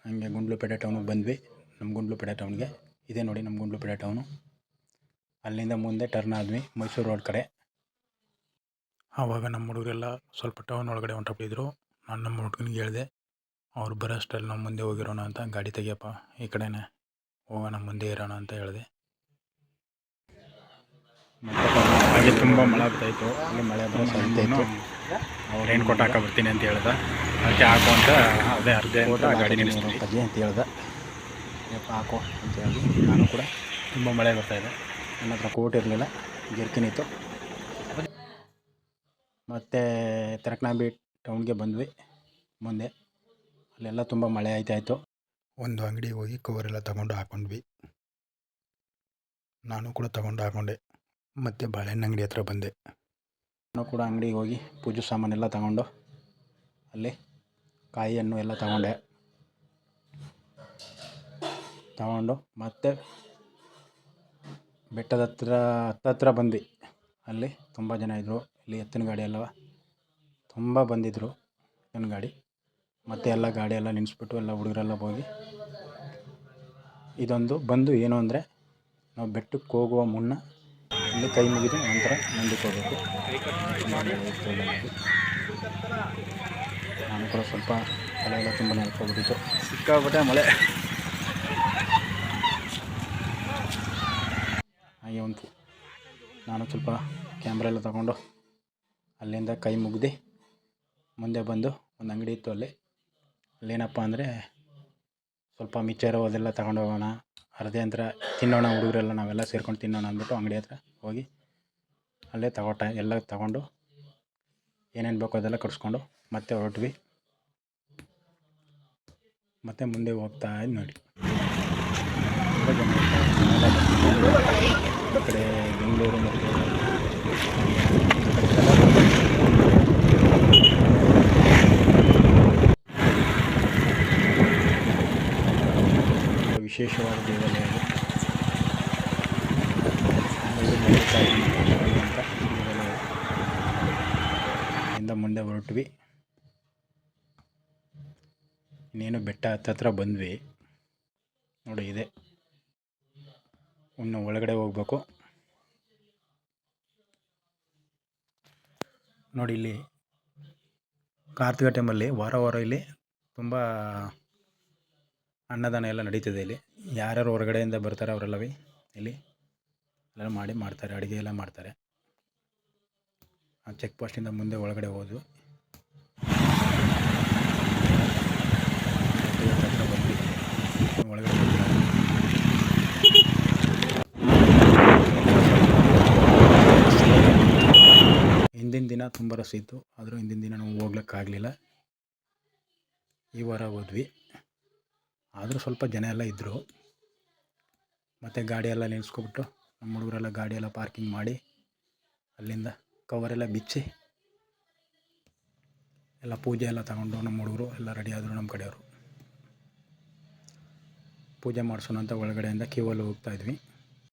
ಹಂಗೆ ಗುಂಡ್ಲುಪೇಟೆ ಟೌನಿಗೆ ಬಂದ್ವಿ. ನಮ್ಮ ಗುಂಡ್ಲುಪೇಟೆ ಟೌನ್ಗೆ ಇದೆ ನೋಡಿ ನಮ್ಮ ಗುಂಡ್ಲುಪೇಟೆ ಟೌನು. ಅಲ್ಲಿಂದ ಮುಂದೆ ಟರ್ನ್ ಆದ್ವಿ ಮೈಸೂರು ರೋಡ್ ಕಡೆ. ಆವಾಗ ನಮ್ಮ ಹುಡುಗರೆಲ್ಲ ಸ್ವಲ್ಪ ಟೌನ್ ಒಳಗಡೆ ಹೊಂಟೋಗ್ತಿದ್ರು. ನಾನು ನಮ್ಮ ಹುಡುಗನಿಗೆ ಹೇಳಿದೆ, ಅವ್ರು ಬರೋಷ್ಟರಲ್ಲಿ ನಾವು ಮುಂದೆ ಹೋಗಿರೋಣ ಅಂತ. ಗಾಡಿ ತೆಗಿಯಪ್ಪ, ಈ ಕಡೆನೇ ಹೋಗೋಣ, ಮುಂದೆ ಇರೋಣ ಅಂತ ಹೇಳಿದೆ. ಹಾಗೆ ತುಂಬ ಮಳೆ ಆಗ್ತಾಯಿತ್ತು. ಅಲ್ಲಿ ಮಳೆ ಬರೋ ಸಾಧ್ಯತೆ ಇತ್ತು. ರೈನ್ ಕೋಟ್ ಹಾಕೋ ಬರ್ತೀನಿ ಅಂತ ಹೇಳ್ದೆ. ಅದಕ್ಕೆ ಹಾಕೋ ಅಂತ ಅದೇ ಅರ್ಧ ಗಾಡಿ ನಿಲ್ಲಿಸ್ತೀನಿ ಅಂತ ಹೇಳ್ದೆ. ಯಪ್ಪ ಹಾಕೋ ಅಂತ ಹೇಳಿ ನಾನು ಕೂಡ ತುಂಬ ಮಳೆ ಬರ್ತಾಯಿದೆ. ನನ್ನ ಹತ್ರ ಕೋಟ್ ಇರಲಿಲ್ಲ, ಜರ್ಕಿನ್ ಇತ್ತು. ಮತ್ತು ತರಕನಾಂಬಿ ಟೌನ್ಗೆ ಬಂದ್ವಿ. ಮುಂದೆ ಅಲ್ಲೆಲ್ಲ ತುಂಬ ಮಳೆ ಆಯ್ತಾಯಿತ್ತು. ಒಂದು ಅಂಗಡಿಗೆ ಹೋಗಿ ಕವರೆಲ್ಲ ತಗೊಂಡು ಹಾಕ್ಕೊಂಡ್ವಿ. ನಾನು ಕೂಡ ತಗೊಂಡು ಹಾಕ್ಕೊಂಡೆ. ಮತ್ತು ಬಾಳೆಹಣ್ಣು ಅಂಗಡಿ ಹತ್ರ ಬಂದೆ. ನಾನು ಕೂಡ ಅಂಗಡಿಗೆ ಹೋಗಿ ಪೂಜೆ ಸಾಮಾನೆಲ್ಲ ತಗೊಂಡು ಅಲ್ಲಿ ಕಾಯಿ ಹಣ್ಣು ಎಲ್ಲ ತಗೊಂಡು ಮತ್ತೆ ಬೆಟ್ಟದ ಹತ್ರ ಬಂದ್ವಿ. ಅಲ್ಲಿ ತುಂಬ ಜನ ಇದ್ದರು. ಇಲ್ಲಿ ಎತ್ತಿನ ಗಾಡಿ ಎಲ್ಲ ತುಂಬ ಬಂದಿದ್ದರು, ಎತ್ತಿನ ಗಾಡಿ. ಮತ್ತು ಎಲ್ಲ ಗಾಡಿ ಎಲ್ಲ ನಿಲ್ಲಿಸ್ಬಿಟ್ಟು ಎಲ್ಲ ಹುಡುಗರೆಲ್ಲ ಹೋಗಿ ಇದೊಂದು ಬಂದು ಏನು ಅಂದರೆ, ನಾವು ಬೆಟ್ಟಕ್ಕೆ ಹೋಗುವ ಮುನ್ನ ಇಲ್ಲಿ ಕೈ ಮುಗಿದು ನಂತರ ಮುಂದಕ್ಕೆ ಹೋಗಬೇಕು. ನಾನು ಕೂಡ ಸ್ವಲ್ಪ ತಲೆ ಎಲ್ಲ ತುಂಬ ನೆನಪೋಗ್ಬಿಟ್ಟಿತ್ತು, ಸಿಕ್ಕಾಬಿಟ್ಟೆ ಮಳೆ. ಹಾಗೆ ನಾನು ಸ್ವಲ್ಪ ಕ್ಯಾಮ್ರಾ ಎಲ್ಲ ತಗೊಂಡು ಅಲ್ಲಿಂದ ಕೈ ಮುಗ್ದು ಮುಂದೆ ಬಂದು ಒಂದು ಅಂಗಡಿ ಇತ್ತು. ಅಲ್ಲೇನಪ್ಪ ಅಂದರೆ ಸ್ವಲ್ಪ ಮಿಕ್ಚರು ಅದೆಲ್ಲ ತಗೊಂಡು ಹೋಗೋಣ, ಅರ್ಧೆ ಅಂತ ತಿನ್ನೋಣ, ಹುಡುಗರೆಲ್ಲ ನಾವೆಲ್ಲ ಸೇರ್ಕೊಂಡು ತಿನ್ನೋಣ ಅಂದ್ಬಿಟ್ಟು ಅಂಗಡಿ ಹತ್ರ ಹೋಗಿ ಅಲ್ಲೇ ಎಲ್ಲ ತಗೊಂಡು ಏನೇನು ಬೇಕೋ ಅದೆಲ್ಲ ಕಟ್ಸ್ಕೊಂಡು ಮತ್ತೆ ಹೊರಟ್ವಿ. ಮತ್ತು ಮುಂದೆ ಹೋಗ್ತಾ ಇದ್ದು ನೋಡಿ, ಈ ಕಡೆ ಬೆಂಗಳೂರು ಮತ್ತು ವಿಶೇಷವಾದ ದೇವಾಲಯ ಅಂತ ಇಂದ ಮುಂದೆ ಹೊರಟ್ವಿ. ಇನ್ನೇನು ಬೆಟ್ಟ ಹತ್ತತ್ರ ಬಂದ್ವಿ ನೋಡಿ. ಇದೆ ಇನ್ನು ಒಳಗಡೆ ಹೋಗ್ಬೇಕು ನೋಡಿ. ಇಲ್ಲಿ ಕಾರ್ತಿಕ ಟೈಮಲ್ಲಿ ವಾರ ಇಲ್ಲಿ ತುಂಬ ಅನ್ನದಾನ ಎಲ್ಲ ನಡೀತಿದೆ. ಇಲ್ಲಿ ಯಾರ್ಯಾರು ಹೊರಗಡೆಯಿಂದ ಬರ್ತಾರೆ ಅವರೆಲ್ಲವೇ ಇಲ್ಲಿ ಎಲ್ಲ ಮಾಡ್ತಾರೆ, ಅಡುಗೆ ಎಲ್ಲ ಮಾಡ್ತಾರೆ. ಆ ಚೆಕ್ ಪೋಸ್ಟಿಂದ ಮುಂದೆ ಒಳಗಡೆ ಹೋದ್ವಿ. ಒಳಗಡೆ ಹಿಂದಿನ ದಿನ ತುಂಬ ರಶ್ ಇತ್ತು, ಆದರೂ ಹಿಂದಿನ ದಿನ ನಾವು ಹೋಗ್ಲಿಕ್ಕಾಗಲಿಲ್ಲ. ಈ ವಾರ ಹೋದ್ವಿ, ಆದರೂ ಸ್ವಲ್ಪ ಜನ ಎಲ್ಲ ಇದ್ದರು. ಮತ್ತು ಗಾಡಿ ಎಲ್ಲ ನಿಲ್ಲಿಸ್ಕೊಬಿಟ್ಟು ನಮ್ಮ ಹುಡುಗರೆಲ್ಲ ಗಾಡಿ ಎಲ್ಲ ಪಾರ್ಕಿಂಗ್ ಮಾಡಿ ಅಲ್ಲಿಂದ ಕವರೆಲ್ಲ ಬಿಚ್ಚಿ ಎಲ್ಲ ಪೂಜೆ ಎಲ್ಲ ತಗೊಂಡು ನಮ್ಮ ಹುಡುಗರು ಎಲ್ಲ ರೆಡಿ ಆದರು. ನಮ್ಮ ಕಡೆಯವರು ಪೂಜೆ ಮಾಡಿಸೋಣ ಅಂತ ಒಳಗಡೆಯಿಂದ ಕ್ಯೂವಲ್ಲಿ ಹೋಗ್ತಾಯಿದ್ವಿ.